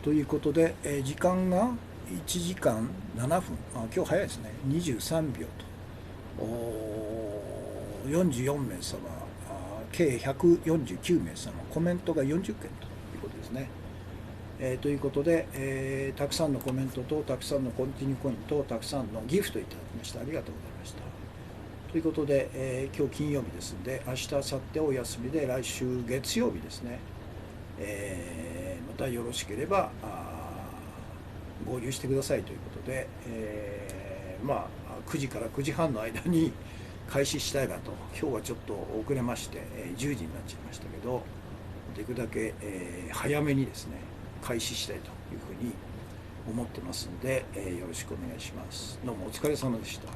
ということで、時間が1時間7分、今日早いですね、23秒と、44名様、計149名様、コメントが40件ということですね。ということで、たくさんのコメントとたくさんのコンティニューコインとたくさんのギフトいただきました。ありがとうございました。ということで、今日金曜日ですので、明日、明後日お休みで、来週月曜日ですね、またよろしければ合流してくださいということで、9時から9時半の間に開始したいなと。今日はちょっと遅れまして、10時になっちゃいましたけど、できるだけ、早めにですね開始したいというふうに思ってますので、よろしくお願いします。どうもお疲れ様でした。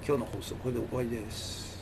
今日の放送これで終わりです。